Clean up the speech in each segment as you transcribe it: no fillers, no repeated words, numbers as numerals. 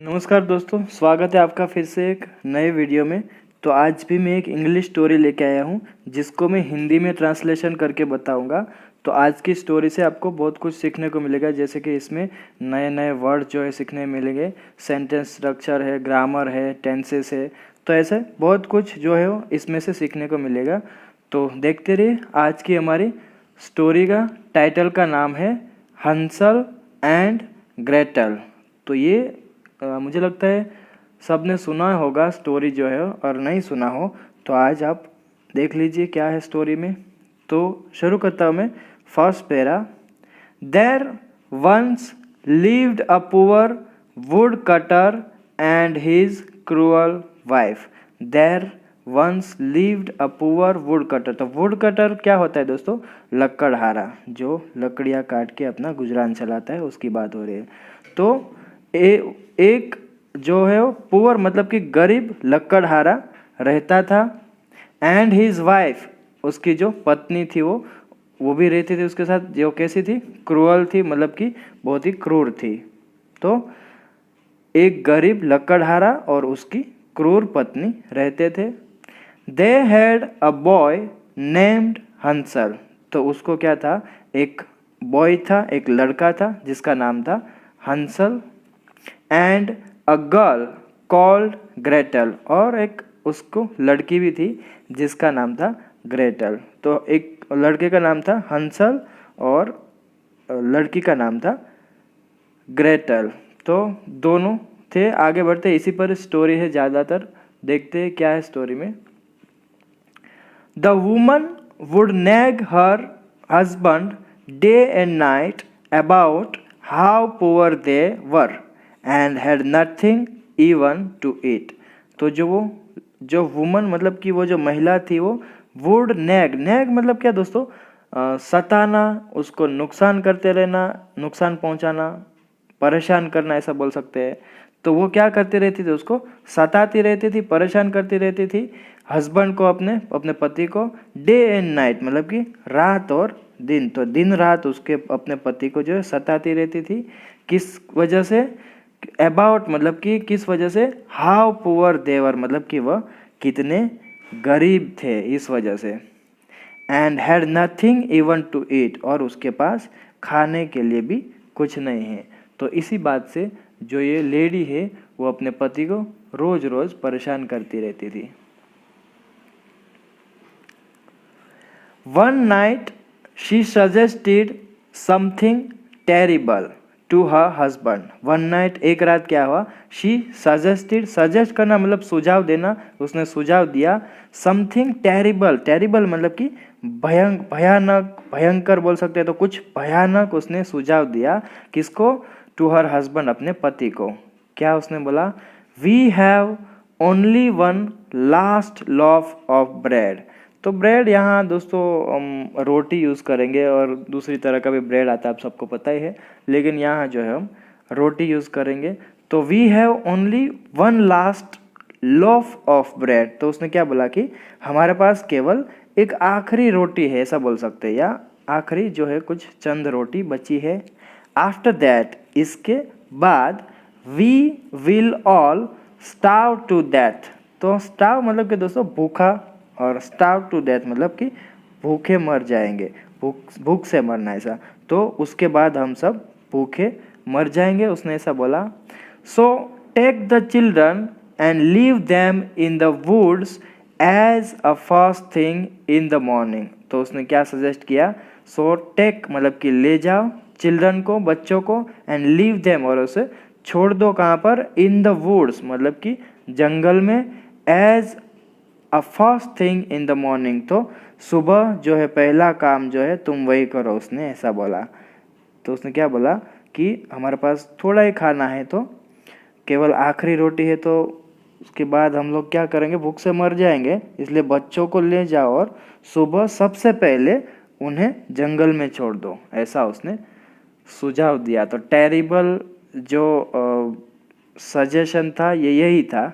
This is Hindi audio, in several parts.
नमस्कार दोस्तों, स्वागत है आपका फिर से एक नए वीडियो में। तो आज भी मैं एक इंग्लिश स्टोरी लेके आया हूँ जिसको मैं हिंदी में ट्रांसलेशन करके बताऊँगा। तो आज की स्टोरी से आपको बहुत कुछ सीखने को मिलेगा, जैसे कि इसमें नए नए वर्ड जो है सीखने मिलेंगे, सेंटेंस स्ट्रक्चर है, ग्रामर है, टेंसेस है। तो ऐसे बहुत कुछ जो है वो इसमें से सीखने को मिलेगा। तो देखते रहिए। आज की हमारी स्टोरी का टाइटल का नाम है हंसल एंड ग्रेटल। तो ये मुझे लगता है सब ने सुना होगा स्टोरी जो है, और नहीं सुना हो तो आज आप देख लीजिए क्या है स्टोरी में। तो शुरू करता हूँ मैं। First para. There once lived a poor woodcutter and his cruel wife. There once lived a poor woodcutter. तो वुड कटर क्या होता है दोस्तों? लकड़हारा, जो लकड़ियाँ काट के अपना गुजरान चलाता है, उसकी बात हो रही है। तो एक जो है वो पुअर मतलब कि गरीब लकड़हारा रहता था। एंड हिज वाइफ, उसकी जो पत्नी थी वो भी रहती थी उसके साथ, जो कैसी थी? क्रूअल थी, मतलब कि बहुत ही क्रूर थी। तो एक गरीब लकड़हारा और उसकी क्रूर पत्नी रहते थे। They had a boy named Hansal. तो उसको क्या था? एक बॉय था, एक लड़का था जिसका नाम था Hansal. And a girl called Gretel. और एक उसको लड़की भी थी जिसका नाम था ग्रेटल। तो एक लड़के का नाम था हंसल और लड़की का नाम था ग्रेटल। तो दोनों थे। आगे बढ़ते, इसी पर स्टोरी है ज़्यादातर। देखते हैं क्या है स्टोरी में। The woman would nag her husband day and night about how poor they were and had nothing even to eat। तो जो वुमन मतलब कि वो जो महिला थी वो वुड nag मतलब क्या दोस्तों? सताना, उसको नुकसान करते रहना, नुकसान पहुंचाना, परेशान करना, ऐसा बोल सकते हैं। तो वो क्या करती रहती थी? उसको सताती रहती थी, परेशान करती रहती थी हस्बैंड को, अपने पति को। डे एंड नाइट मतलब कि रात और दिन। तो दिन रात उसके अपने पति को जो है सताती रहती थी। किस वजह से? अबाउट मतलब कि किस वजह से? हाउ पुअर देवर मतलब कि वह कितने गरीब थे, इस वजह से। And had nothing even to eat, और उसके पास खाने के लिए भी कुछ नहीं है। तो इसी बात से जो ये लेडी है वो अपने पति को रोज रोज परेशान करती रहती थी। One night she suggested something terrible to her husband. One night, एक रात क्या हुआ? शी सजेस्टेड, सजेस्ट करना मतलब सुझाव देना, उसने सुझाव दिया। समथिंग टेरिबल, टेरिबल मतलब कि भयानक, भयंकर बोल सकते हैं। तो कुछ भयानक उसने सुझाव दिया। किसको? टू हर हस्बैंड, अपने पति को। क्या उसने बोला? We have only one last loaf of bread. तो ब्रेड यहाँ दोस्तों हम रोटी यूज़ करेंगे, और दूसरी तरह का भी ब्रेड आता है, आप सबको पता ही है, लेकिन यहाँ जो है हम रोटी यूज़ करेंगे। तो we have only one last loaf of bread. तो उसने क्या बोला कि हमारे पास केवल एक आखिरी रोटी है, ऐसा बोल सकते हैं, या आखिरी जो है कुछ चंद रोटी बची है। आफ्टर दैट, इसके बाद, we will all starve to death. तो स्टार्व मतलब कि दोस्तों भूखा, और स्टार्व टू डेथ मतलब कि भूखे मर जाएंगे, भूख से मरना, ऐसा। तो उसके बाद हम सब भूखे मर जाएंगे, उसने ऐसा बोला। So take the children and leave them in the woods as a first thing in the morning. तो उसने क्या सजेस्ट किया? सो टेक मतलब कि ले जाओ, चिल्ड्रन को, बच्चों को, एंड लीव देम और उसे छोड़ दो। कहाँ पर? इन द वुड्स मतलब कि जंगल में। As a first thing in the morning, तो सुबह जो है पहला काम जो है तुम वही करो, उसने ऐसा बोला। तो उसने क्या बोला कि हमारे पास थोड़ा ही खाना है, तो केवल आखिरी रोटी है, तो उसके बाद हम लोग क्या करेंगे? भूख से मर जाएंगे, इसलिए बच्चों को ले जाओ और सुबह सबसे पहले उन्हें जंगल में छोड़ दो, ऐसा उसने सुझाव दिया। तो टेरिबल जो सजेशन था ये यही था।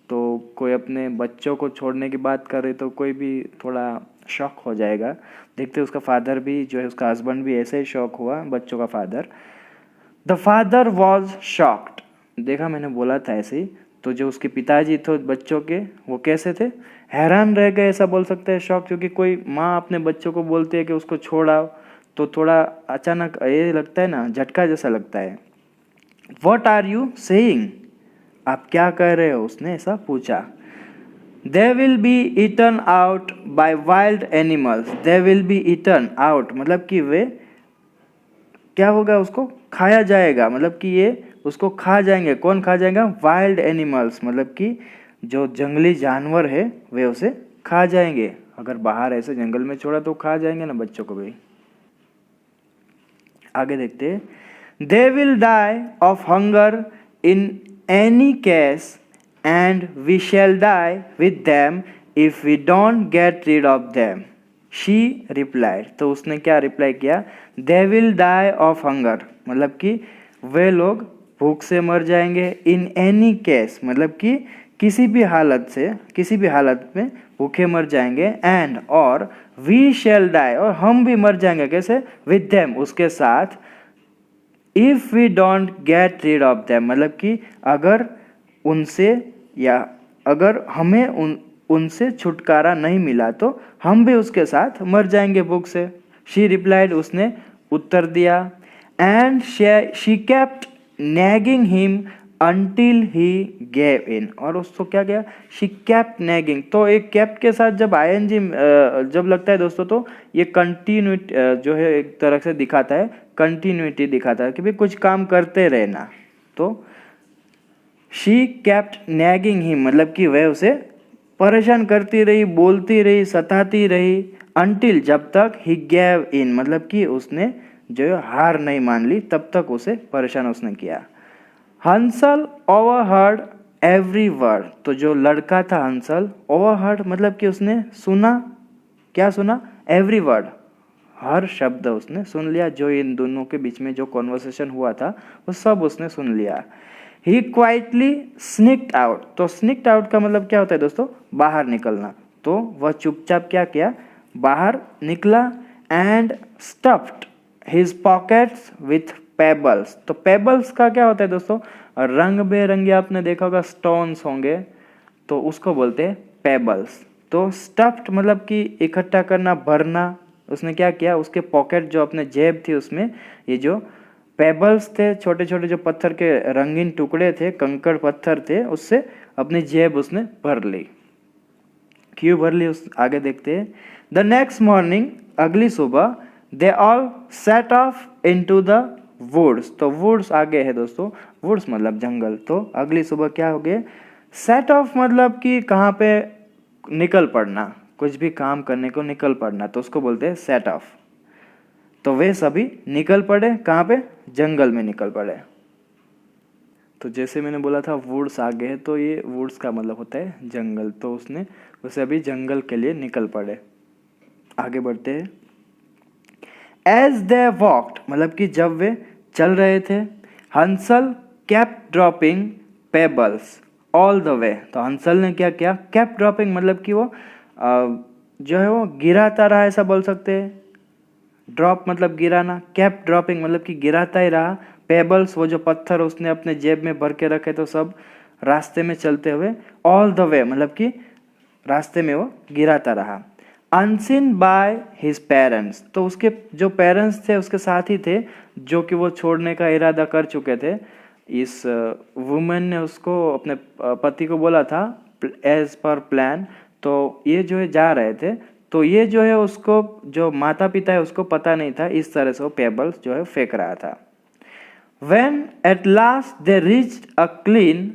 तो कोई अपने बच्चों को छोड़ने की बात करे तो कोई भी थोड़ा शॉक हो जाएगा। देखते उसका फादर भी जो है, उसका हस्बैंड भी ऐसे ही शॉक हुआ, बच्चों का father. The father was shocked. देखा, मैंने बोला था ऐसे ही। तो जो उसके पिताजी थे बच्चों के, वो कैसे थे, हैरान रह गए, ऐसा बोल सकते हैं, शॉक। क्योंकि कोई माँ अपने बच्चों को बोलती है कि उसको छोड़ाओ, तो थोड़ा अचानक ये लगता है ना, झटका जैसा लगता है। वॉट आर यू सेइंग, आप क्या कह रहे हो, उसने ऐसा पूछा। They will be eaten out by wild animals, they will be eaten out मतलब कि वे क्या होगा, उसको खाया जाएगा, मतलब कि ये उसको खा जाएंगे। कौन खा जाएगा, वाइल्ड एनिमल्स, मतलब कि जो जंगली जानवर है वे उसे खा जाएंगे। अगर बाहर ऐसे जंगल में छोड़ा तो खा जाएंगे ना बच्चों को भी। आगे देखते हैं। They will die of hunger in any case and we shall die with them if we don't get rid of them, she replied. तो उसने क्या रिप्लाई किया, they will die of hunger मतलब कि वे लोग भूख से मर जाएंगे। इन एनी केस मतलब कि किसी भी हालत से, किसी भी हालत में भूखे मर जाएंगे। एंड और वी शैल डाई, और हम भी मर जाएंगे। कैसे, विद देम उसके साथ। If we don't get rid of them मतलब कि अगर उनसे, या अगर हमें उनसे छुटकारा नहीं मिला तो हम भी उसके साथ मर जाएंगे भूख से। शी रिप्लाइड उसने उत्तर दिया। And she kept nagging him until he gave in, और उसको क्या किया, शी केप्ट नैगिंग। तो एक केप्ट के साथ जब आईएनजी जब लगता है दोस्तों, तो ये कंटिन्यूटी जो है एक तरह से दिखाता है, कंटिन्यूटी दिखाता है कि भाई कुछ काम करते रहना। तो शी केप्ट नैगिंग हिम मतलब कि वह उसे परेशान करती रही, बोलती रही, सताती रही। अनटिल जब तक, ही गैव इन मतलब कि उसने जो है हार नहीं मान ली, तब तक उसे परेशान उसने किया। हंसल ओवरहर्ड एवरी वर्ड, तो जो लड़का था हंसल, ओवरहर्ड मतलब कि उसने सुना। क्या सुना, एवरी वर्ड, हर शब्द उसने सुन लिया। जो इन दोनों के बीच में जो कॉन्वर्सेशन हुआ था वो सब उसने सुन लिया। ही क्वाइटली स्निक्ड आउट, तो स्निक्ड आउट का मतलब क्या होता है दोस्तों, बाहर निकलना। तो वह चुपचाप क्या किया, बाहर निकला। And stuffed his pockets with pebbles, तो पेबल्स का क्या होता है दोस्तों, रंग बेरंगे आपने देखा होगा स्टोन्स होंगे, तो उसको बोलते हैं पेबल्स। तो स्टफ्ड मतलब कि इकट्ठा करना, भरना। उसने क्या किया, उसके पॉकेट जो अपने जेब थी उसमें ये जो पेबल्स थे, छोटे छोटे जो पत्थर के रंगीन टुकड़े थे, कंकड़ पत्थर थे, उससे अपनी जेब उसने भर ली। क्यों भर ली, उस आगे देखते हैं। द नेक्स्ट मॉर्निंग, अगली सुबह, they all set off into the woods, तो वुड्स आगे है दोस्तों, वुड्स मतलब जंगल। तो अगली सुबह क्या हो गए, सेट ऑफ मतलब कि कहाँ पे निकल पड़ना, कुछ भी काम करने को निकल पड़ना, तो उसको बोलते हैं सेट ऑफ। तो वे सभी निकल पड़े, कहाँ पे, जंगल में निकल पड़े। तो जैसे मैंने बोला था वुड्स आगे है, तो ये वुड्स का मतलब होता है जंगल। तो उसने उसे अभी जंगल के लिए निकल पड़े। आगे बढ़ते हैं। एज दे वॉक्ड मतलब कि जब वे चल रहे थे, Hansel kept dropping pebbles all the way, तो हंसल ने क्या किया, केप्ट ड्रॉपिंग मतलब कि वो जो है वो गिराता रहा, ऐसा बोल सकते हैं। ड्रॉप मतलब गिराना, केप्ट ड्रॉपिंग मतलब कि गिराता ही रहा। पेबल्स वो जो पत्थर उसने अपने जेब में भर के रखे, तो सब रास्ते में चलते हुए, ऑल द वे मतलब कि रास्ते में वो गिराता रहा। अनसीन बाय हिज पेरेंट्स, तो उसके जो पेरेंट्स थे उसके साथ ही थे, जो कि वो छोड़ने का इरादा कर चुके थे। इस वुमेन ने उसको, अपने पति को बोला था एज पर प्लान, तो ये जो है जा रहे थे। तो ये जो है उसको, जो माता पिता है उसको पता नहीं था, इस तरह से वो पेबल्स जो है फेंक रहा था। When at last they reached a clean,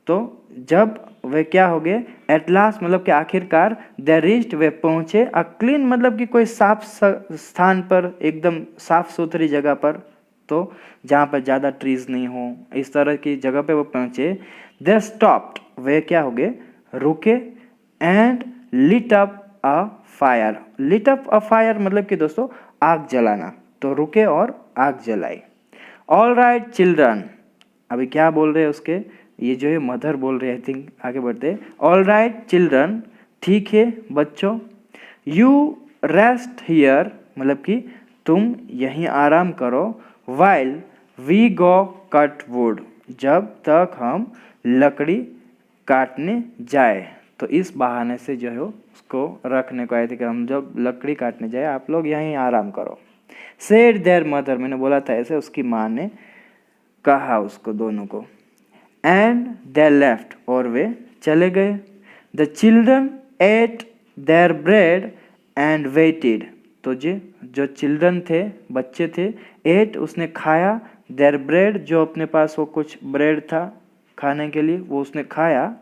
तो जब वे क्या हो गए, एट लास्ट मतलब कि आखिरकार, दे रीच्ड वे पहुंचे, अ क्लीन मतलब कि कोई साफ स्थान पर, एकदम साफ सुथरी जगह पर, तो जहाँ पर ज़्यादा ट्रीज नहीं हो, इस तरह की जगह पे वो पहुंचे। दे स्टॉप्ड, वे क्या हो गए, रुके। And lit up a fire, lit up a fire मतलब कि दोस्तों आग जलाना, तो रुके और आग जलाई। ऑल राइट चिल्ड्रन, अभी क्या बोल रहे हैं उसके, ये जो है मदर बोल रहे हैं, आई थिंक। आगे बढ़ते। ऑल राइट चिल्ड्रन, ठीक है बच्चों। यू रेस्ट हियर मतलब कि तुम यहीं आराम करो। While we go cut wood, जब तक हम लकड़ी काटने जाए। तो इस बहाने से जो है उसको रखने को आए थे कि हम जब लकड़ी काटने जाए आप लोग यहीं आराम करो। सेड देयर मदर, मैंने बोला था ऐसे, उसकी माँ ने कहा उसको दोनों को। एंड दे लेफ्ट, और वे चले गए। The children ate their bread and waited, तो जो चिल्ड्रन थे, बच्चे थे, एट उसने खाया, देयर ब्रेड जो अपने पास वो कुछ ब्रेड था खाने के लिए वो उसने खाया,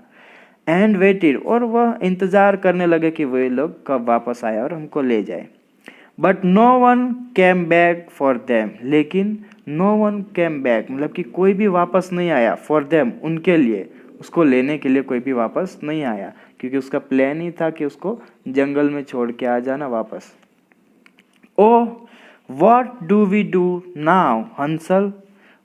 एंड वेटेड और वह इंतज़ार करने लगे कि वे लोग कब वापस आए और हमको ले जाए। But no one came back for them, लेकिन नो वन केम बैक मतलब कि कोई भी वापस नहीं आया, फॉर देम उनके लिए, उसको लेने के लिए कोई भी वापस नहीं आया, क्योंकि उसका प्लान ही था कि उसको जंगल में छोड़ के आ जाना वापस। Oh what do we do now Hansel,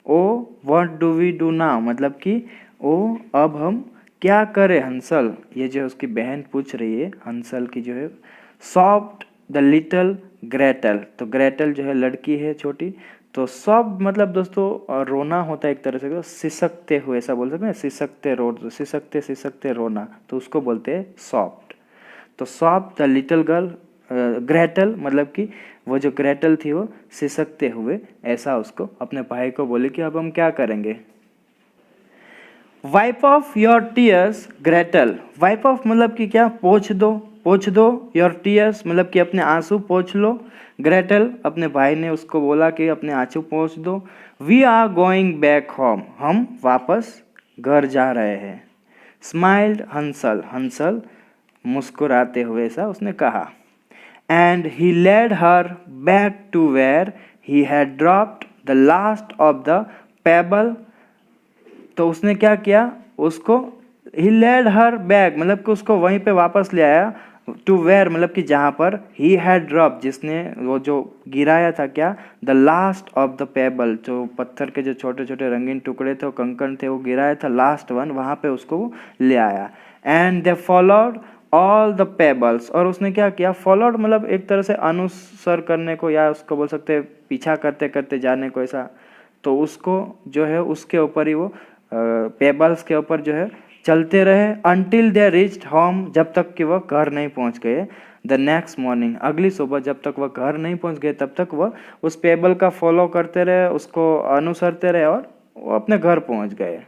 oh what do we do now मतलब कि ओ अब हम क्या करें हंसल, ये जो है उसकी बहन पूछ रही है हंसल की जो है। सॉफ्ट द लिटल ग्रेटल, तो ग्रेटल जो है लड़की है छोटी, तो सब मतलब दोस्तों रोना होता है एक तरह से, तो सिसकते हुए ऐसा बोल सकते हैं, सिसकते सिसकते सिसकते रोना, तो उसको बोलते हैं सॉफ्ट। तो soft the little girl Gretel मतलब कि वो जो ग्रेटल थी वो सिसकते हुए ऐसा उसको अपने भाई को बोले कि अब हम क्या करेंगे। Wipe off your tears Gretel, wipe off मतलब कि क्या, पोंछ दो योर टीयर्स मतलब कि अपने आंसू पोंछ लो। ग्रेटल अपने भाई ने उसको बोला कि अपने आंसू पोंछ दो। We are going back home, हम वापस घर जा रहे हैं। स्माइल्ड हंसल, हंसल मुस्कुराते हुए ऐसा उसने कहा। And he led her back to where he had dropped the last of the pebble, तो उसने क्या किया, उसको ही लेड हर बैक मतलब कि उसको वहीं पे वापस ले आया, टू वेयर मतलब कि जहाँ पर ही हैड ड्रॉप जिसने वो जो गिराया था क्या, the last of the payable, जो पत्थर के जो छोटे छोटे रंगीन टुकड़े थे, वो कंकड़ थे, वो गिराया था लास्ट वन, वहाँ पे उसको ले आया। And they followed all the pebbles, और उसने क्या किया, फॉलोड मतलब एक तरह से अनुसर करने को, या उसको बोल सकते हैं पीछा करते करते जाने को ऐसा, तो उसको जो है उसके ऊपर ही वो पेबल्स के ऊपर जो है चलते रहे। अनटिल दे रीच्ड होम, जब तक कि वह घर नहीं पहुंच गए। द नेक्स्ट मॉर्निंग, अगली सुबह जब तक वह घर नहीं पहुंच गए तब तक वह उस पेबल का फॉलो करते रहे, उसको अनुसरते रहे और वो अपने घर पहुंच गए।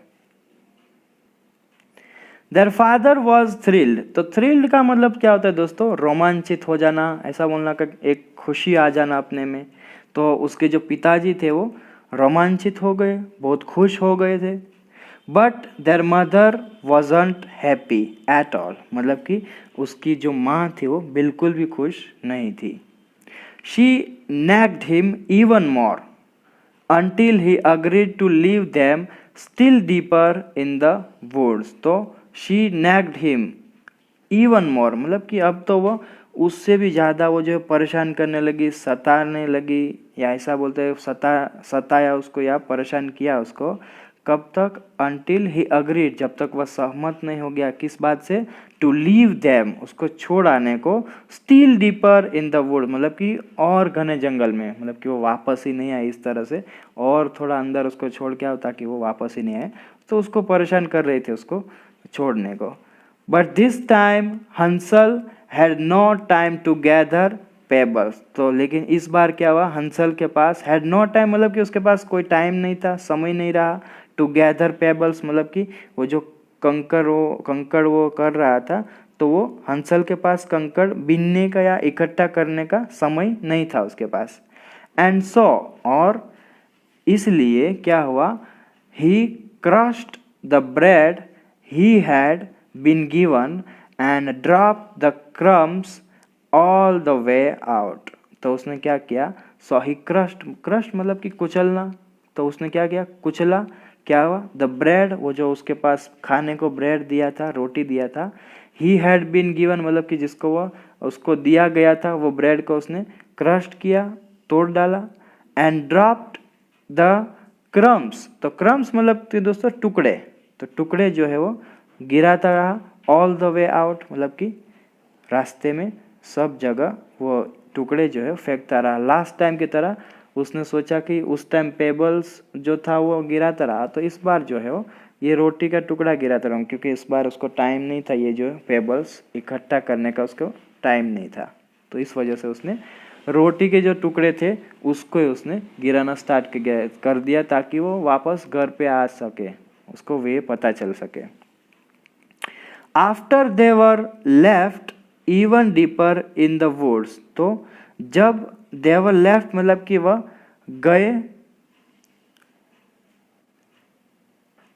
देयर फादर वॉज थ्रिल्ड, तो थ्रिल्ड का मतलब क्या होता है दोस्तों, रोमांचित हो जाना, ऐसा बोलना का एक खुशी आ जाना अपने में। तो उसके जो पिताजी थे वो रोमांचित हो गए, बहुत खुश हो गए थे। But there mother wasn't happy at all, मतलब कि उसकी जो माँ थी वो बिल्कुल भी खुश नहीं थी। She nagged him even more until he agreed to leave them still deeper in the woods, तो she nagged him even more मतलब कि अब तो वो उससे भी ज़्यादा वो जो है परेशान करने लगी, सताने लगी, या ऐसा बोलते हैं सताया उसको या परेशान किया उसको। कब तक, until he agreed, जब तक वह सहमत नहीं हो गया किस बात से, to leave them, उसको छोड़ आने को, still deeper in the wood मतलब कि और घने जंगल में, मतलब कि वो वापस ही नहीं आए इस तरह से, और थोड़ा अंदर उसको छोड़ के आओ ताकि वो वापस ही नहीं आए, तो उसको परेशान कर रहे थे उसको छोड़ने को। But this time Hansel had no time to gather pebbles, तो लेकिन इस बार क्या हुआ, हंसल के पास हैड नो टाइम मतलब कि उसके पास कोई टाइम नहीं था, समय नहीं रहा, टू गैदर पेबल्स मतलब कि वो जो कंकड़ वो कर रहा था, तो वो हंसल के पास कंकड़ बीनने का या इकट्ठा करने का समय नहीं था उसके पास। एंड सो, और इसलिए क्या हुआ, he crushed the bread he had been given and drop the crumbs all the way out, तो उसने क्या किया, सो ही क्रश्ड मतलब कि कुचलना, तो उसने क्या किया, कुचला। क्या हुआ, द ब्रेड, वो जो उसके पास खाने को ब्रेड दिया था, रोटी दिया था, ही हैड बीन गिवन मतलब कि जिसको वो उसको दिया गया था, वो ब्रेड को उसने क्रश्ड किया, तोड़ डाला। एंड ड्रॉप्ड द क्रम्स, तो क्रम्स मतलब कि दोस्तों टुकड़े, तो टुकड़े जो है वो गिराता रहा, ऑल द वे आउट मतलब कि रास्ते में सब जगह वो टुकड़े जो है फेंकता रहा, लास्ट टाइम की तरह उसने सोचा कि उस टाइम पेबल्स जो था वो गिराता रहा, तो इस बार जो है वो ये रोटी का टुकड़ा गिराता रहा, क्योंकि इस बार उसको टाइम नहीं था ये जो पेबल्स इकट्ठा करने का, उसको टाइम नहीं था। तो इस वजह से उसने रोटी के जो टुकड़े थे उसको उसने गिराना स्टार्ट कर दिया, ताकि वो वापस घर पे आ सके, उसको वे पता चल सके। After they were left even deeper in the woods, तो जब दे वर लेफ्ट मतलब कि वह गए,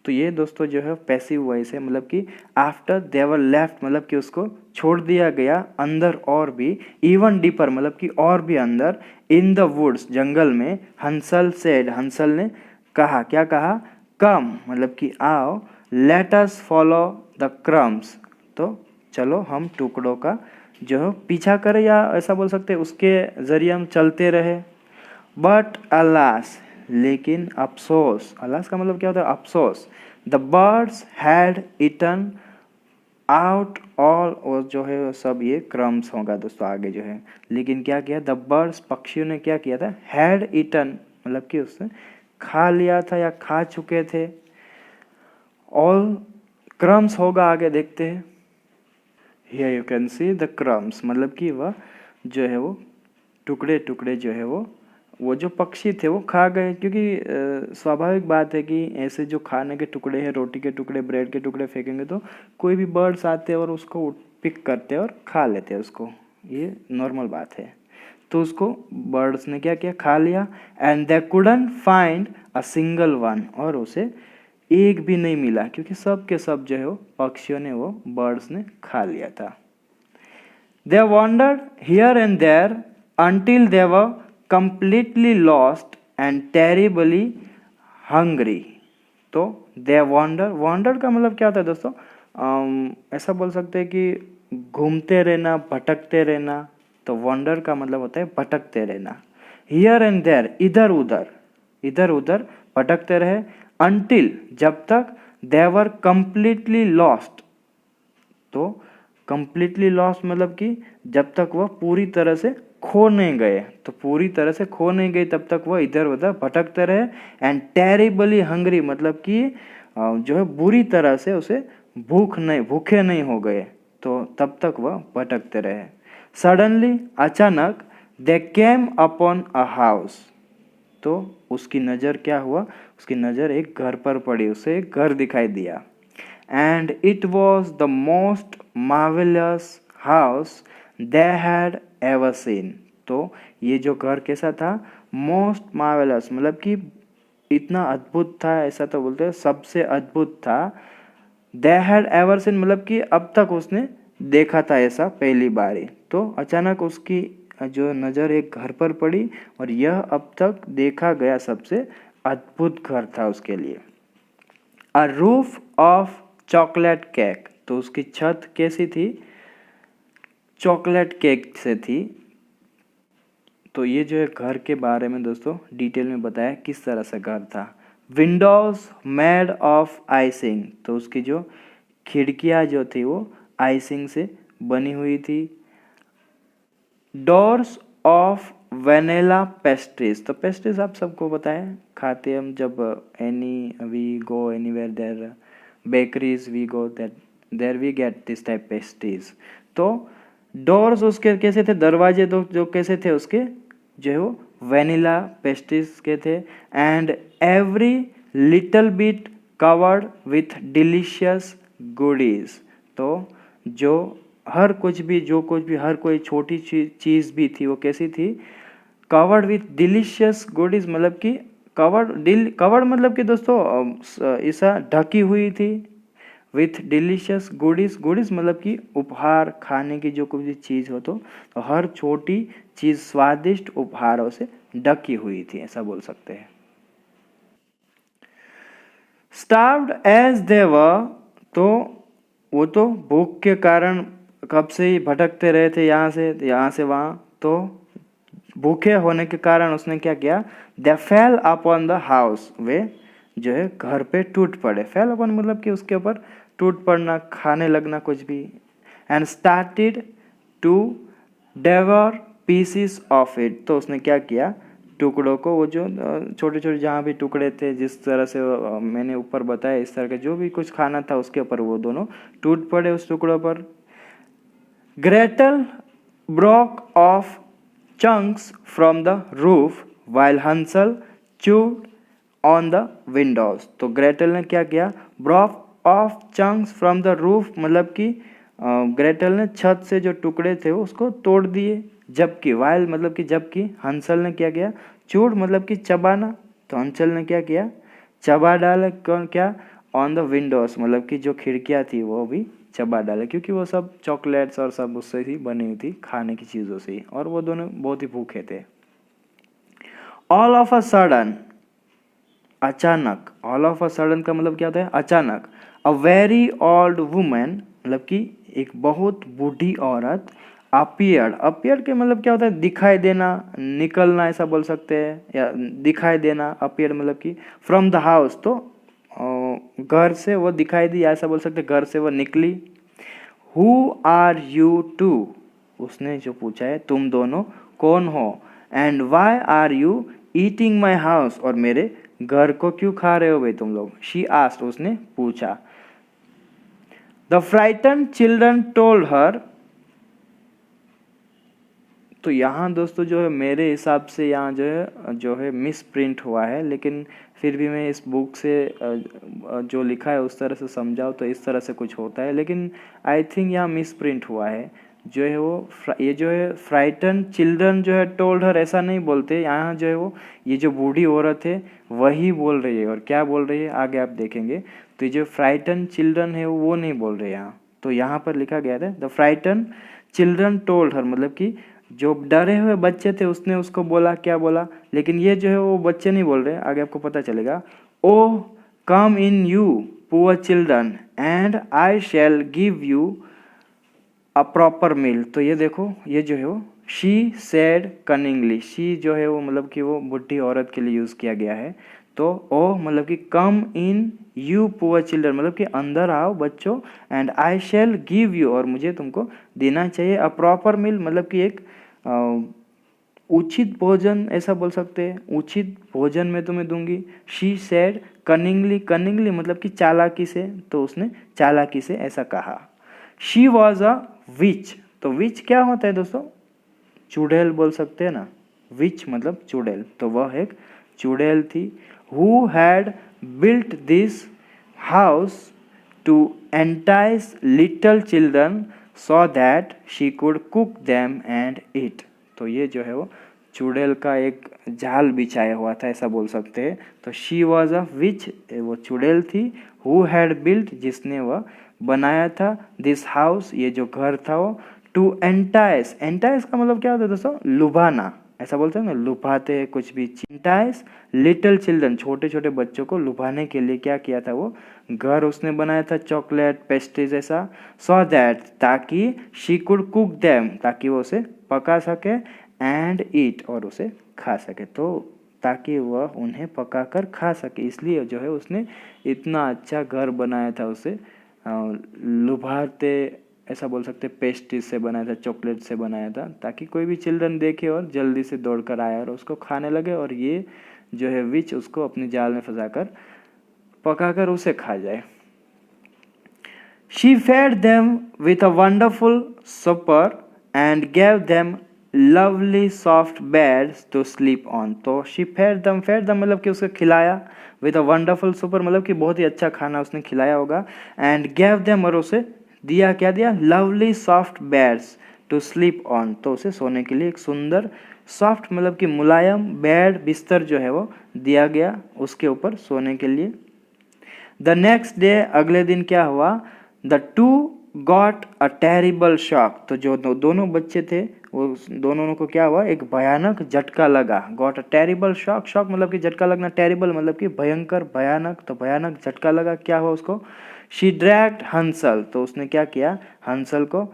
तो ये दोस्तों जो है पैसिव वॉइस है, मतलब कि आफ्टर दे वर लेफ्ट मतलब कि उसको छोड़ दिया गया अंदर और भी, इवन डीपर मतलब कि और भी अंदर, इन द वुड्स जंगल में, हंसल सेड हंसल ने कहा, क्या कहा, कम मतलब कि आओ, let us follow the crumbs, तो चलो हम टुकड़ों का जो है पीछा करें, या ऐसा बोल सकते हैं उसके जरिए हम चलते रहे। बट अलास लेकिन अफसोस, अलास का मतलब क्या होता है, अफसोस, the birds had eaten out all, और जो है वो सब ये क्रम्स होगा दोस्तों आगे जो है, लेकिन क्या किया, द बर्ड्स पक्षियों ने क्या किया था, हैड ईटन मतलब कि उसने खा लिया था या खा चुके थे, ऑल क्रम्स होगा आगे देखते हैं। Here you can see the crumbs मतलब कि वह जो है वो टुकड़े टुकड़े जो है वो जो पक्षी थे वो खा गए, क्योंकि स्वाभाविक बात है कि ऐसे जो खाने के टुकड़े हैं, रोटी के टुकड़े, ब्रेड के टुकड़े फेंकेंगे तो कोई भी बर्ड्स आते हैं और उसको पिक करते हैं और खा लेते हैं उसको, ये नॉर्मल बात है। तो उसको बर्ड्स ने क्या किया, खा लिया, and they couldn't find a single one, और उसे एक भी नहीं मिला, क्योंकि सब के सब जो है वो पक्षियों ने, वो बर्ड्स ने खा लिया था। They wandered here and there until they were completely lost and terribly hungry, तो they wander का मतलब क्या होता है दोस्तों, ऐसा बोल सकते हैं कि घूमते रहना, भटकते रहना, तो wander का मतलब होता है भटकते रहना। here and there इधर उधर भटकते रहे, until जब तक, they were completely lost, तो completely lost मतलब कि जब तक वह पूरी तरह से खो नहीं गए, तो पूरी तरह से खो नहीं गए तब तक वह इधर उधर भटकते रहे, एंड टेरिबली हंग्री मतलब कि जो है बुरी तरह से उसे भूखे नहीं हो गए, तो तब तक वह भटकते रहे। सडनली अचानक, दे केम अपॉन अ हाउस, तो उसकी नज़र क्या हुआ, उसकी नज़र एक घर पर पड़ी, उसे एक घर दिखाई दिया, and it was the most marvellous house they had ever seen, तो ये जो घर कैसा था, मोस्ट मार्वेलस मतलब कि इतना अद्भुत था, ऐसा तो बोलते हैं सबसे अद्भुत था। दे हैड एवर सीन मतलब कि अब तक उसने देखा था ऐसा पहली बारी, तो अचानक उसकी जो नज़र एक घर पर पड़ी और यह अब तक देखा गया सबसे अद्भुत घर था उसके लिए। A roof of chocolate cake, तो उसकी छत कैसी थी, चॉकलेट केक से थी। तो ये जो है घर के बारे में दोस्तों डिटेल में बताया किस तरह से घर था। विंडोज मेड ऑफ आइसिंग, तो उसकी जो खिड़कियाँ जो थी वो आइसिंग से बनी हुई थी। डोर्स ऑफ वेनिला पेस्ट्रीज, तो पेस्ट्रीज आप सबको पता है, खाते हम जब we go anywhere their bakeries we go that there we get this type pastries. तो डोर्स उसके कैसे थे, दरवाजे तो जो कैसे थे उसके, जो है वो वेनिला पेस्ट्रीज के थे, and every little bit covered with delicious goodies, तो जो हर कुछ भी हर कोई छोटी चीज़ भी थी वो कैसी थी, कवर्ड विथ डिलीशियस गुडीज मतलब कि कवर्ड मतलब कि दोस्तों ऐसा ढकी हुई थी, विथ डिलीशियस गुडीज मतलब कि उपहार, खाने की जो कोई भी चीज़ हो तो हर छोटी चीज़ स्वादिष्ट उपहारों से ढकी हुई थी, ऐसा बोल सकते हैं। स्टार्व्ड एज दे वर, तो वो तो भूख के कारण कब से ही भटकते रहे थे, यहाँ से वहाँ, तो भूखे होने के कारण उसने क्या किया, दे फेल अपॉन द हाउस, वे जो है घर पे टूट पड़े। फेल अपॉन मतलब कि उसके ऊपर टूट पड़ना, खाने लगना कुछ भी, and started to devour pieces of it, तो उसने क्या किया, टुकड़ों को, वो जो छोटे छोटे जहाँ भी टुकड़े थे, जिस तरह से मैंने ऊपर बताया, इस तरह का जो भी कुछ खाना था उसके ऊपर वो दोनों टूट पड़े उस टुकड़ों पर। Gretel broke off chunks from the roof while Hansel chewed on the windows. तो ग्रेटल ने क्या किया, broke off chunks from the roof, मतलब कि ग्रेटल ने छत से जो टुकड़े थे उसको तोड़ दिए, जबकि वाइल मतलब कि जबकि हंसल ने क्या किया, चूड मतलब कि चबाना, तो हंसल ने क्या किया, चबा डाला। कौन क्या, ऑन द विंडोज मतलब कि जो खिड़कियाँ थी वो भी चबा डाले, क्योंकि वो सब चॉकलेट्स और सब उससे ही बनी हुई थी, खाने की चीज़ों से ही, और वो दोनों बहुत ही भूखे थे। ऑल ऑफ अ सडन, अचानक, ऑल ऑफ अ सडन का मतलब क्या होता है, अचानक। अ वेरी ओल्ड वुमेन मतलब कि एक बहुत बूढ़ी औरत, अपीयर्ड, अपीयर्ड के मतलब क्या होता है, दिखाई देना, निकलना, ऐसा बोल सकते हैं, या दिखाई देना। अपीयर्ड मतलब कि फ्रॉम द हाउस, तो घर से वो दिखाई दी, ऐसा बोल सकते, घर से वो निकली। हु आर यू टू, उसने जो पूछा है, तुम दोनों कौन हो। And why are you eating my house, और मेरे घर को क्यों खा रहे हो भाई तुम लोग। शी आस्क्ड, उसने पूछा। The frighten children told her, तो यहाँ दोस्तों जो है मेरे हिसाब से यहाँ जो है मिस प्रिंट हुआ है, लेकिन फिर भी मैं इस बुक से जो लिखा है उस तरह से समझाऊँ तो इस तरह से कुछ होता है, लेकिन आई थिंक यहाँ मिस प्रिंट हुआ है। जो है वो ये जो है फ्राइटन चिल्ड्रन जो है टोल्ड हर, ऐसा नहीं बोलते यहाँ, जो है वो ये जो बूढ़ी औरत है वही बोल रही है, और क्या बोल रही है आगे आप देखेंगे। तो ये जो फ्राइटन चिल्ड्रन है वो नहीं बोल रहे यहाँ, तो यहाँ पर लिखा गया था the frighten children told her, मतलब कि जो डरे हुए बच्चे थे उसने उसको बोला, क्या बोला, लेकिन ये जो है वो बच्चे नहीं बोल रहे, आगे आपको पता चलेगा। Oh come in you poor children and I shall give you a proper meal. तो ये देखो, ये जो है वो शी सेड कनिंगली, शी जो है वो मतलब कि वो बुढ़ी औरत के लिए यूज़ किया गया है। तो ओ मतलब कि कम इन यू पुअर चिल्ड्रन, मतलब कि अंदर आओ बच्चों, and I shall give you, और मुझे तुमको देना चाहिए, अ प्रॉपर मील मतलब कि एक उचित भोजन, ऐसा बोल सकते हैं, उचित भोजन मैं तुम्हें दूंगी। शी सेड कनिंगली, कनिंगली मतलब कि चालाकी से, तो उसने चालाकी से ऐसा कहा। शी वॉज अ विच, तो विच क्या होता है दोस्तों, चुड़ैल बोल सकते हैं ना, विच मतलब चुड़ैल, तो वह एक चुड़ैल थी। Who had built this house to entice little children so that she could cook them and eat. तो ये जो है वो चुड़ैल का एक जाल बिछाया हुआ था, ऐसा बोल सकते हैं। तो शी वॉज अ विच, वो चुड़ैल थी। हु हैड बिल्ट, जिसने वह बनाया था, दिस हाउस, ये जो घर था वो, टू एंटाइस, एंटाइस का मतलब क्या होता है दोस्तों, लुभाना, ऐसा बोलते हैं ना, लुभाते हैं कुछ भी। एंटाइस लिटिल चिल्ड्रन, छोटे छोटे बच्चों को लुभाने के लिए क्या किया था, वो घर उसने बनाया था, चॉकलेट पेस्ट्रीज ऐसा। सो दैट, ताकि शी कुड कुक देम, ताकि वो उसे पका सके, एंड ईट, और उसे खा सके, तो ताकि वह उन्हें पकाकर खा सके, इसलिए जो है उसने इतना अच्छा घर बनाया था, उसे लुभाते, ऐसा बोल सकते, पेस्ट्रीज से बनाया था, चॉकलेट से बनाया था, ताकि कोई भी चिल्ड्रन देखे और जल्दी से दौड़कर आए और उसको खाने लगे, और ये जो है विच उसको अपने जाल में फंसाकर पकाकर उसे खा जाए। She fed them with a wonderful supper and gave them lovely soft beds to sleep on. तो she fed them, fed them मतलब कि उसे खिलाया, विथ अ वंडरफुल सुपर मतलब कि बहुत ही अच्छा खाना उसने खिलाया होगा, एंड गेव देम, और उसे दिया, क्या दिया, lovely soft beds to sleep on, तो उसे सोने के लिए एक सुंदर सॉफ्ट मतलब कि मुलायम बेड, बिस्तर जो है वो दिया गया उसके ऊपर सोने के लिए। द नेक्स्ट डे, अगले दिन क्या हुआ, the two got a terrible shock, तो जो दोनों बच्चे थे वो दोनों को क्या हुआ, एक भयानक झटका लगा। Got a terrible shock, shock मतलब कि झटका लगना, टेरिबल मतलब कि भयंकर, भयानक, तो भयानक झटका लगा, क्या हुआ उसको। शी ड्रैग्ड हंसल, तो उसने क्या किया, हंसल को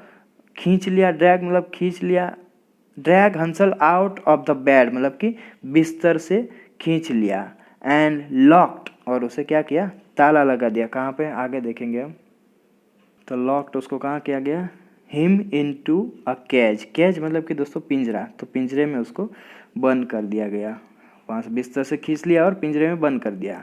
खींच लिया, ड्रैग मतलब खींच लिया, drag Hansal out of the bed मतलब कि बिस्तर से खींच लिया, एंड लॉक्ड, और उसे क्या किया, ताला लगा दिया। कहाँ पे, आगे देखेंगे हम। तो लॉक्ड उसको कहाँ किया गया, him into a cage. Cage मतलब कि दोस्तों पिंजरा, तो पिंजरे में उसको बंद कर दिया गया, वहाँ से बिस्तर से खींच लिया और पिंजरे में बंद कर दिया।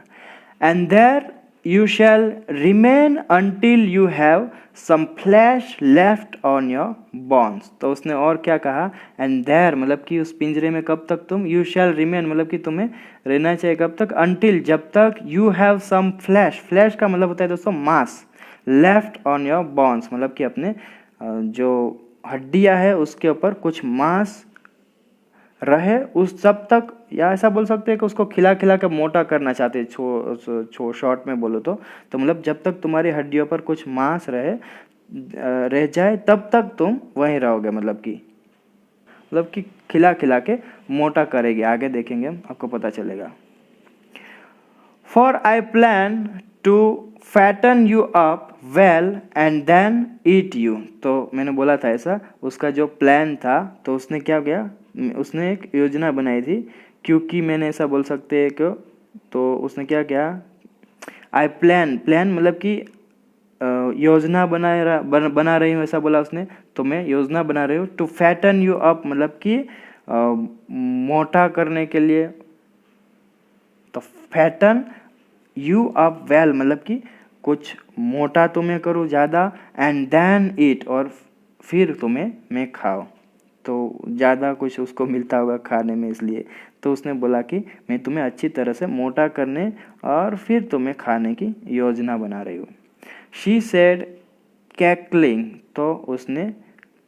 And there you shall remain until you have some flesh left on your bones. तो उसने और क्या कहा, एंड देयर मतलब कि उस पिंजरे में कब तक तुम, यू शैल रिमेन मतलब कि तुम्हें रहना चाहिए कब तक, अंटिल जब तक, you have some flesh, flesh का मतलब होता है दोस्तों मांस, लेफ्ट ऑन योर बोन्स मतलब कि अपने जो हड्डियां है उसके ऊपर कुछ मांस रहे उस सब तक, या ऐसा बोल सकते हैं कि उसको खिला खिला के मोटा करना चाहते हैं, शॉर्ट में बोलो तो मतलब जब तक तुम्हारी हड्डियों पर कुछ मांस रह जाए तब तक तुम वहीं रहोगे, मतलब कि खिला खिला के मोटा करेगी। आगे देखेंगे हम, आपको पता चलेगा। For I plan to fatten you up well and then eat you. तो मैंने बोला था ऐसा, उसका जो प्लान था तो उसने क्या किया, उसने एक योजना बनाई थी, क्योंकि मैंने ऐसा बोल सकते हैं कि, तो उसने क्या किया, आई प्लान मतलब कि योजना बना रही हूँ ऐसा बोला उसने, तो मैं योजना बना रही हूँ। टू फैटन यू अप मतलब कि मोटा करने के लिए, तो फैटन यू अप वेल मतलब कि कुछ मोटा तुम्हें करूँ ज़्यादा, एंड देन ईट और फिर तुम्हें मैं खाओ, तो ज़्यादा कुछ उसको मिलता होगा खाने में, इसलिए तो उसने बोला कि मैं तुम्हें अच्छी तरह से मोटा करने और फिर तुम्हें खाने की योजना बना रही हूँ। शी सेड कैकलिंग, तो उसने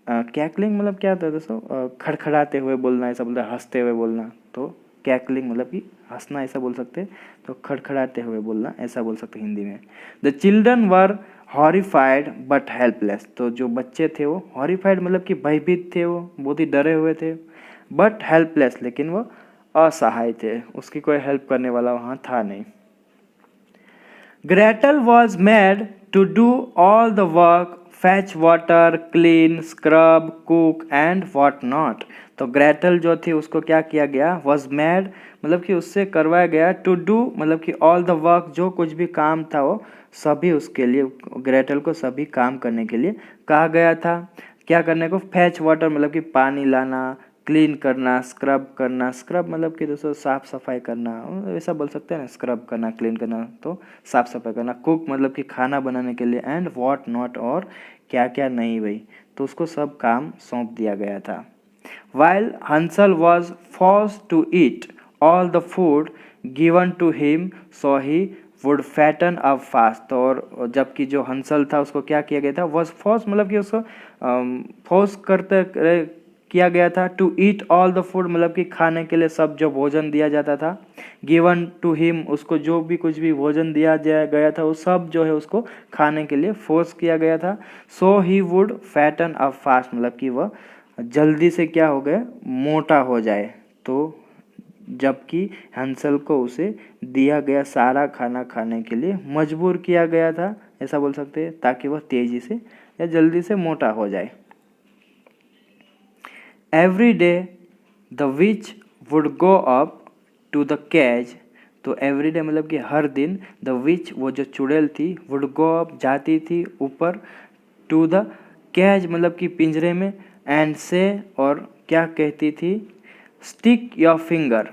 कैकलिंग मतलब क्या होता है दोस्तों, खड़खड़ाते हुए बोलना, ऐसा बोलता है, हंसते हुए बोलना, तो कैकलिंग मतलब कि हंसना ऐसा बोल सकते हैं, तो खड़खड़ाते हुए बोलना ऐसा बोल सकते हैं हिंदी में। The children were horrified but helpless, तो जो बच्चे थे वो हॉरिफाइड मतलब कि भयभीत थे, वो बहुत ही डरे हुए थे, बट हेल्पलेस लेकिन वो असहाय थे, उसकी कोई हेल्प करने वाला वहाँ था नहीं। Gretel was made to do all the work, fetch water, clean, scrub, cook and what not। तो ग्रेटल जो थी उसको क्या किया गया, was made मतलब कि उससे करवाया गया, to do मतलब कि all the work जो कुछ भी काम था वो सभी उसके लिए, ग्रेटल को सभी काम करने के लिए कहा गया था। क्या करने को, फैच वाटर मतलब कि पानी लाना, क्लीन करना, स्क्रब करना, स्क्रब मतलब कि दोस्तों साफ़ सफाई करना, ऐसा बोल सकते हैं ना, स्क्रब करना, क्लीन करना तो साफ़ सफाई करना, कुक मतलब कि खाना बनाने के लिए, एंड व्हाट नॉट और क्या क्या नहीं भाई, तो उसको सब काम सौंप दिया गया था। While Hansel was forced to eat all the food given to him so he would fatten up fast, और जबकि जो हंसल था उसको क्या किया गया था, वॉज फोर्स मतलब कि उसको फोर्स किया गया था, to eat all the food मतलब कि खाने के लिए सब जो भोजन दिया जाता था, गिवन टू हिम उसको जो भी कुछ भी भोजन दिया गया था वो सब जो है उसको खाने के लिए फोर्स किया गया था। सो he would fatten up fast मतलब कि वह जल्दी से क्या हो गया, मोटा हो जाए, तो जबकि हंसल को उसे दिया गया सारा खाना खाने के लिए मजबूर किया गया था, ऐसा बोल सकते हैं, ताकि वह तेजी से या जल्दी से मोटा हो जाए। Every day the witch would go up to the cage, तो एवरी डे मतलब कि हर दिन, द विच वो जो चुड़ैल थी, वुड गो अप जाती थी ऊपर, टू द कैज मतलब कि पिंजरे में, एंड से और क्या कहती थी, stick your finger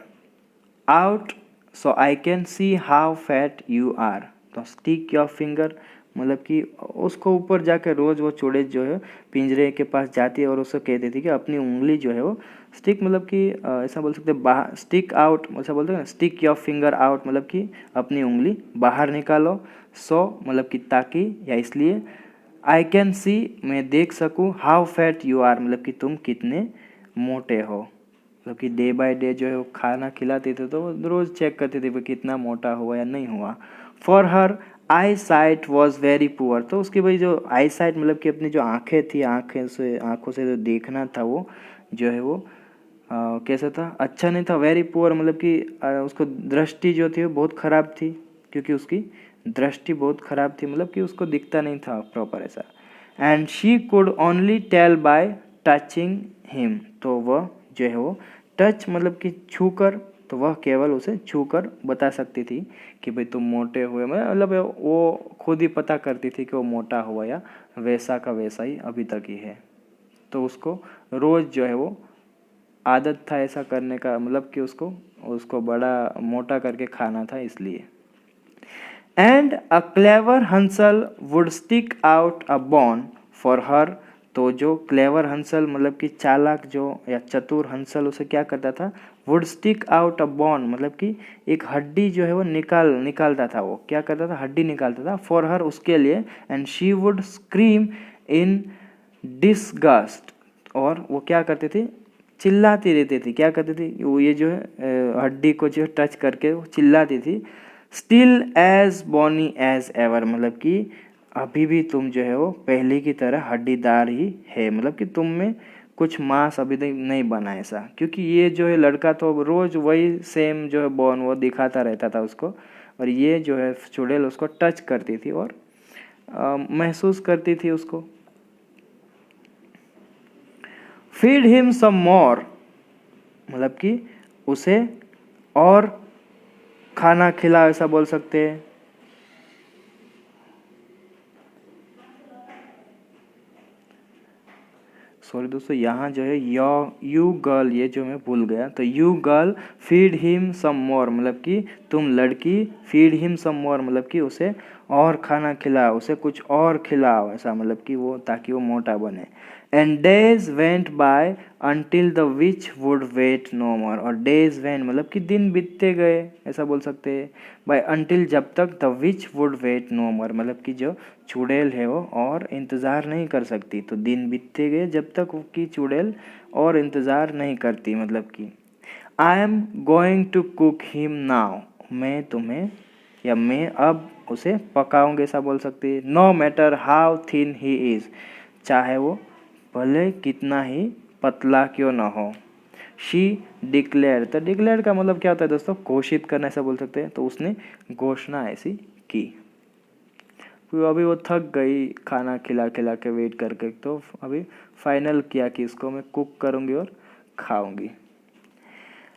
out so I can see how fat you are. तो स्टिक योर फिंगर मतलब कि उसको ऊपर जाके रोज़ वो चुड़ैल जो है पिंजरे के पास जाती है और उसको कहती थी कि अपनी उंगली जो है वो स्टिक मतलब कि ऐसा बोल सकते हैं बाहर, स्टिक आउट ऐसा बोलते हैं ना, स्टिक योर फिंगर आउट मतलब कि अपनी उंगली बाहर निकालो, सो मतलब कि ताकि या इसलिए, आई कैन सी मैं देख सकूँ, हाउ फैट यू आर मतलब कि तुम कितने मोटे हो, मतलब कि डे बाय डे जो है वो खाना खिलाते थे तो रोज़ चेक करते थे कि कितना मोटा हुआ या नहीं हुआ। For her I site was very poor, तो उसकी भाई जो आई साइट मतलब कि अपनी जो आँखें थी, आँखों से जो देखना था वो जो है वो कैसा था, अच्छा नहीं था। वेरी पुअर मतलब कि उसको दृष्टि जो थी वो बहुत ख़राब थी, क्योंकि उसकी दृष्टि बहुत ख़राब थी, मतलब कि उसको दिखता नहीं था प्रॉपर ऐसा। And she could only tell by touching him, तो वह जो है वो टच मतलब कि छू कर, तो वह केवल उसे छूकर बता सकती थी कि भाई तुम मोटे हुए, मतलब वो खुद ही पता करती थी कि वो मोटा हुआ या वैसा का वैसा ही अभी तक ही है। तो उसको रोज़ जो है वो आदत था ऐसा करने का, मतलब कि उसको बड़ा मोटा करके खाना था इसलिए। And a clever Hansel would stick out a bone for हर। तो जो क्लेवर हंसल मतलब कि चालाक जो या चतुर हंसल उसे क्या करता था, वुड स्टिक आउट अ बॉन मतलब कि एक हड्डी जो है वो निकालता था। वो क्या करता था, हड्डी निकालता था फॉर हर उसके लिए। And she would scream in disgust. और वो क्या करते थे, चिल्लाती रहती थी। क्या करती थी वो, ये जो है हड्डी को जो टच करके वो चिल्लाती थी। Still as bony as ever मतलब कि अभी भी तुम जो है वो पहले की तरह हड्डीदार ही है, मतलब कि तुम में कुछ मांस अभी तक नहीं बना ऐसा। क्योंकि ये जो है लड़का तो रोज वही सेम जो है बॉन वो दिखाता रहता था उसको, और ये जो है चुड़ैल उसको टच करती थी और महसूस करती थी उसको। फीड हिम सम मोर मतलब कि उसे और खाना खिला, ऐसा बोल सकते हैं। सॉरी दोस्तों, यहाँ जो है यू गर्ल ये जो मैं भूल गया। तो you girl feed him some more मतलब कि तुम लड़की, फीड हिम सम मोर मतलब कि उसे और खाना खिलाओ, उसे कुछ और खिलाओ ऐसा, मतलब कि वो ताकि वो मोटा बने। And days went by until the witch would wait no more. और डेज वेंट मतलब कि दिन बीतते गए ऐसा बोल सकते हैं। बाय अनटिल जब तक, the witch would wait no more मतलब कि जो चुड़ैल है वो और इंतज़ार नहीं कर सकती। तो दिन बीतते गए जब तक कि चुड़ैल और इंतज़ार नहीं करती। मतलब कि I am going to cook him now, मैं तुम्हें या मैं अब उसे पकाऊंगे ऐसा बोल सकती है। No matter how thin he is, चाहे वो भले कितना ही पतला क्यों ना हो। शी डिक्लेयर, तो डिक्लेयर का मतलब क्या होता है दोस्तों, घोषित करना ऐसा बोल सकते हैं। तो उसने घोषणा ऐसी की। फिर अभी वो थक गई खाना खिला खिला के वेट करके, तो अभी फाइनल किया कि इसको मैं कुक करूँगी और खाऊंगी।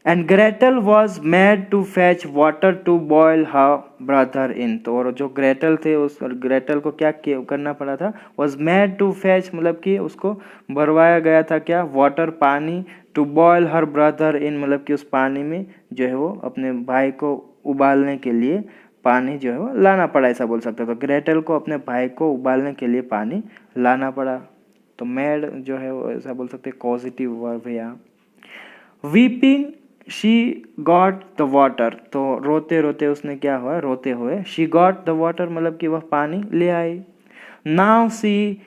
And Gretel was made to fetch water to boil her brother in. तो और जो ग्रेटल थे उस ग्रेटल को क्या करना पड़ा था, वॉज मेड टू फैच मतलब कि उसको भरवाया गया था क्या, वाटर पानी, to boil her brother in मतलब कि उस पानी में जो है वो अपने भाई को उबालने के लिए पानी जो है वो लाना पड़ा ऐसा बोल सकते हो। तो ग्रेटल को अपने भाई को उबालने के लिए पानी लाना पड़ा। तो मेड जो है वो ऐसा बोल सकते हैं पॉजिटिव वर्ब है यहाँ। Weeping she got the water, तो रोते रोते उसने क्या हुआ, रोते हुए शी गॉट द वाटर मतलब कि वह पानी ले आई। Now see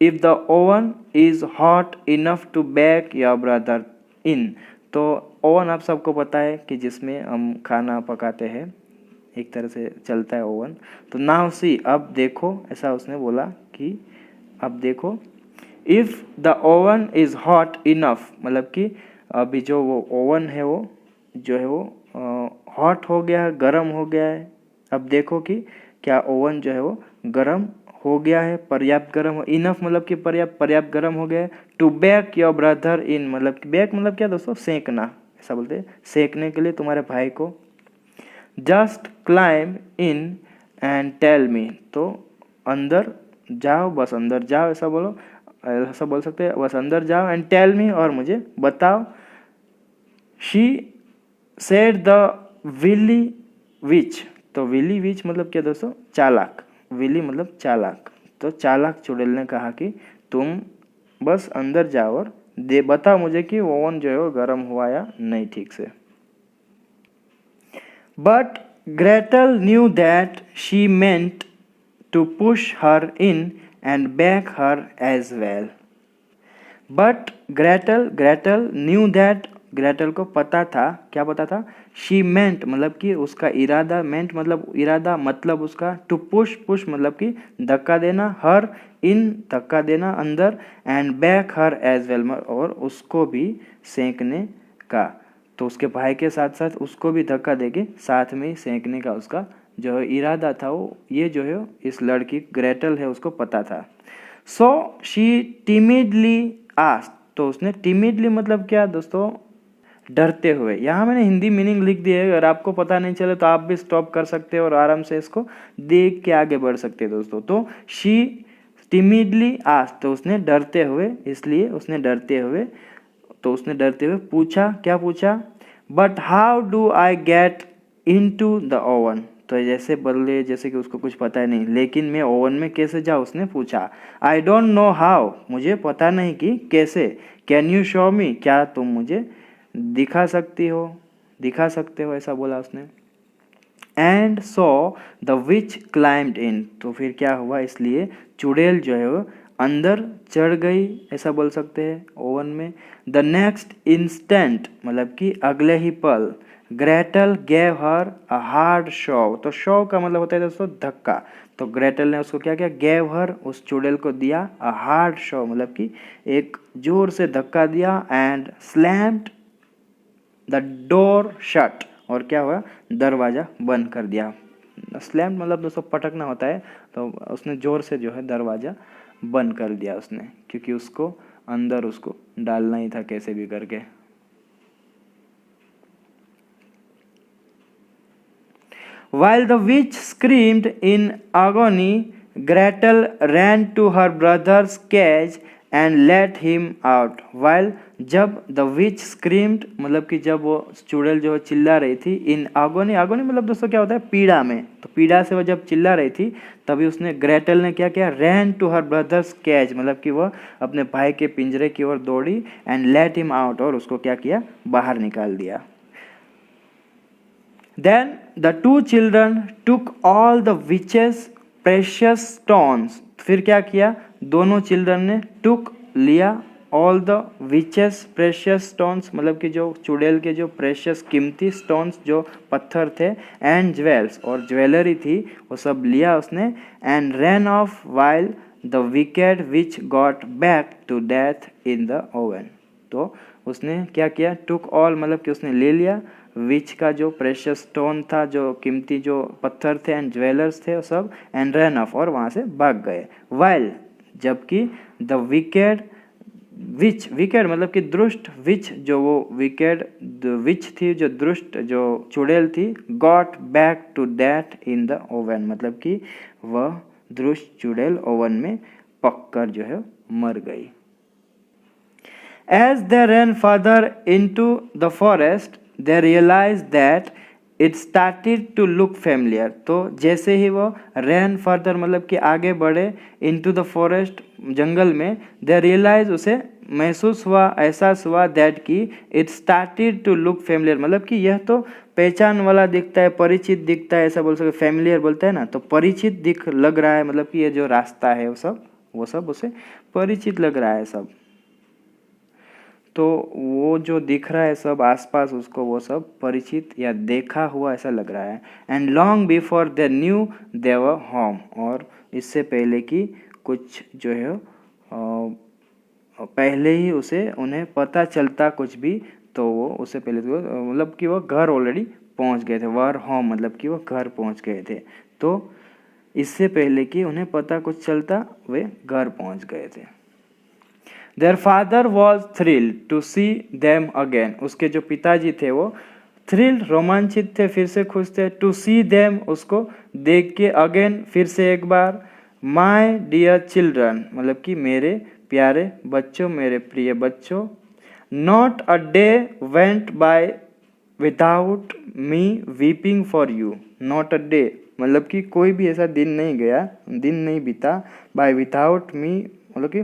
if the oven is hot enough to bake your brother in. तो ओवन आप सबको पता है कि जिसमें हम खाना पकाते हैं, एक तरह से चलता है ओवन। तो नाउ सी अब देखो, ऐसा उसने बोला कि अब देखो। If the oven is hot enough मतलब कि अभी जो वो ओवन है वो जो है वो हॉट हो गया है, गर्म हो गया है। अब देखो कि क्या ओवन जो है वो गर्म हो गया है, पर्याप्त गर्म हो। इनफ मतलब कि पर्याप्त गर्म हो गया है। To bake your brother in मतलब कि बेक मतलब क्या दोस्तों, सेकना ऐसा बोलते हैं, सेकने के लिए तुम्हारे भाई को। Just climb in and tell me, तो अंदर जाओ, बस अंदर जाओ ऐसा बोलो, ऐसा बोल सकते हैं, बस अंदर जाओ। एंड टेल मी और मुझे बताओ। शी सेड द विली विच, तो विली विच मतलब क्या दोस्तों, चालाक। विली मतलब चालाक। तो चालाक चुड़ैल ने कहा कि तुम बस अंदर जाओ और बताओ मुझे कि ओवन जो है वो गर्म हुआ या नहीं ठीक से। But Gretel knew that she meant to push her in and bake her as well. But Gretel knew that, ग्रेटल को पता था, क्या पता था, शी मेंट मतलब कि उसका इरादा, मेंट मतलब इरादा, मतलब उसका टू पुश मतलब कि धक्का देना, हर इन धक्का देना अंदर, and bake her as well और उसको भी सेंकने का। तो उसके भाई के साथ साथ उसको भी धक्का देके साथ में ही सेंकने का उसका जो है इरादा था, वो ये जो है इस लड़की ग्रेटल है उसको पता था। सो शी टिमिडली आस्क्ड, तो उसने टिमिडली मतलब क्या दोस्तों, डरते हुए। यहाँ मैंने हिंदी मीनिंग लिख दी है, अगर आपको पता नहीं चले तो आप भी स्टॉप कर सकते हो और आराम से इसको देख के आगे बढ़ सकते हैं दोस्तों। तो शी टिमिडली आस्क्ड, तो उसने डरते हुए, इसलिए उसने डरते हुए, तो उसने डरते हुए पूछा, क्या पूछा, but how do I get into the oven, तो जैसे बदले जैसे कि उसको कुछ पता ही नहीं, लेकिन मैं ओवन में कैसे जाऊँ, उसने पूछा। आई डोंट नो हाउ, मुझे पता नहीं कि कैसे। कैन यू शो मी, क्या तुम मुझे दिखा सकती हो, दिखा सकते हो, ऐसा बोला उसने। And so the witch climbed in, तो फिर क्या हुआ, इसलिए चुड़ैल जो है वो अंदर चढ़ गई, ऐसा बोल सकते हैं ओवन में। द नेक्स्ट इंस्टेंट, मतलब कि अगले ही पल, Gretel gave her a hard shove, तो शॉव का मतलब होता है दोस्तों धक्का, तो ग्रेटल ने उसको क्या किया, गेव हर, उस चुड़ैल को दिया, अ हार्ड शॉव मतलब कि एक जोर से धक्का दिया, and slammed the door shut, और क्या हुआ, दरवाज़ा बंद कर दिया। स्लैम मतलब दोस्तों पटकना होता है, तो उसने जोर से जो है दरवाज़ा बंद कर दिया उसने, क्योंकि उसको अंदर उसको डालना ही था कैसे भी करके। While the witch screamed in agony, Gretel ran to her brother's cage and let him out. While जब the witch screamed मतलब कि जब वो चुड़ैल जो चिल्ला रही थी, in agony, agony मतलब दोस्तों क्या होता है, पीड़ा में, तो पीड़ा से वो जब चिल्ला रही थी तभी उसने, ग्रेटल ने क्या किया, ran to her brother's cage मतलब कि वह अपने भाई के पिंजरे की ओर दौड़ी, and let him out, और उसको क्या किया, बाहर निकाल दिया। Then the two children took all the witch's precious stones. फिर क्या किया, दोनों चिल्ड्रन ने took लिया, all the witch's precious stones मतलब कि जो चुड़ैल के जो precious कीमती stones जो पत्थर थे, and jewels और ज्वेलरी थी, वो सब लिया उसने, and ran off while the wicked witch got back to death in the oven. तो उसने क्या किया, took all मतलब कि उसने ले लिया, विच का जो प्रेशियस स्टोन था, जो कीमती जो पत्थर थे, एंड ज्वेलर्स थे वो सब, एंड रन ऑफ, और वहाँ से भाग गए। वाइल जबकि द विकेड विच, विकेड मतलब कि दुष्ट, विच जो वो विकेड विच थी, जो दुष्ट जो चुड़ैल थी, got back to that in the oven मतलब कि वह दुष्ट चुड़ैल ओवन में पककर जो है मर गई। As they ran further into the forest, they realized that it started to look familiar. तो जैसे ही वो ran further मतलब कि आगे बढ़े into the forest जंगल में, they realized उसे महसूस हुआ, एहसास हुआ, that कि it started to look familiar मतलब कि यह तो पहचान वाला दिखता है, परिचित दिखता है, ऐसा बोल सकते, फैमिलियर बोलता है ना, तो परिचित दिख लग रहा है, मतलब कि ये जो रास्ता है वो सब उसे परिचित लग रहा है सब, तो वो जो दिख रहा है सब आसपास उसको वो सब परिचित या देखा हुआ ऐसा लग रहा है। And long before they knew they were home, और इससे पहले कि कुछ जो है पहले ही उसे उन्हें पता चलता कुछ भी, तो वो उससे पहले तो मतलब कि वो घर ऑलरेडी पहुंच गए थे, वर होम मतलब कि वो घर पहुंच गए थे, तो इससे पहले कि उन्हें पता कुछ चलता वे घर पहुंच गए थे। Their father was thrilled to see them again. उसके जो पिताजी थे वो thrilled रोमांचित थे, फिर से खुश थे, to see them उसको देख के, again फिर से एक बार, my dear children मतलब कि मेरे प्यारे बच्चों, मेरे प्रिय बच्चों, not a day went by without me weeping for you. not a day मतलब कि कोई भी ऐसा दिन नहीं गया, दिन नहीं बीता, by without me मतलब कि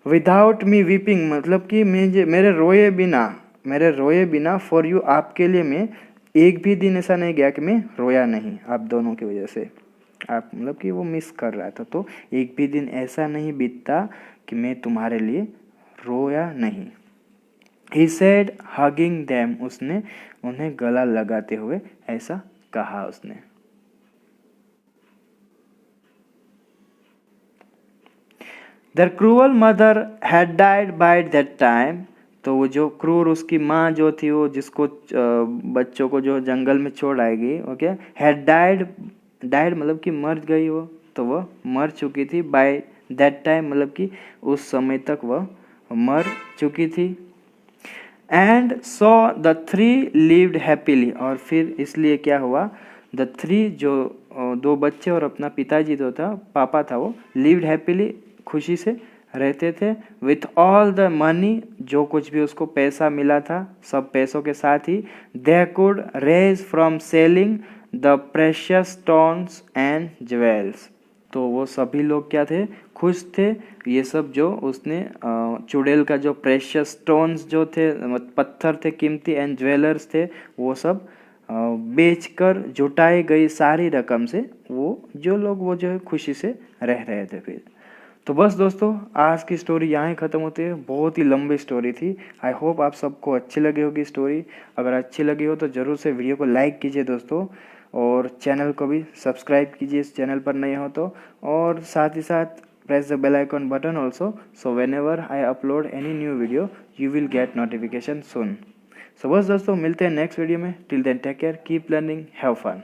विदाउट मी वीपिंग मतलब कि मेरे रोए बिना फॉर यू आपके लिए, मैं एक भी दिन ऐसा नहीं गया कि मैं रोया नहीं आप दोनों की वजह से, आप मतलब कि वो मिस कर रहा था, तो एक भी दिन ऐसा नहीं बीतता कि मैं तुम्हारे लिए रोया नहीं। ही सेड हगिंग देम, उसने उन्हें गला लगाते हुए ऐसा कहा उसने। Their cruel mother had died by that time, तो वो जो क्रूर उसकी माँ जो थी, वो जिसको बच्चों को जो जंगल में छोड़ आएगी, ओके, had died मतलब कि मर गई वो, तो वह मर चुकी थी, by that time मतलब कि उस समय तक वह मर चुकी थी। And saw the three lived happily, और फिर इसलिए क्या हुआ, द थ्री जो दो बच्चे और अपना पिताजी जो था, पापा था, वो लिव्ड हैप्पीली खुशी से रहते थे, विथ ऑल द मनी, जो कुछ भी उसको पैसा मिला था सब पैसों के साथ ही, they could raise from selling the precious stones and jewels. तो वो सभी लोग क्या थे, खुश थे, ये सब जो उसने चुड़ैल का जो प्रेशियस स्टोन्स जो थे, पत्थर थे कीमती, एंड ज्वेलर्स थे, वो सब बेचकर जुटाई गई सारी रकम से वो जो लोग वो जो है खुशी से रह रहे थे फिर। तो बस दोस्तों, आज की स्टोरी यहाँ ही ख़त्म होती है। बहुत ही लंबी स्टोरी थी। आई होप आप सबको अच्छी लगी होगी स्टोरी। अगर अच्छी लगी हो तो ज़रूर से वीडियो को लाइक कीजिए दोस्तों, और चैनल को भी सब्सक्राइब कीजिए इस चैनल पर नए हो तो, और साथ ही साथ press the bell icon button also, so whenever I upload any new video you will get notification soon. So बस दोस्तों, मिलते हैं नेक्स्ट वीडियो में। Till then take care, keep learning, have fun.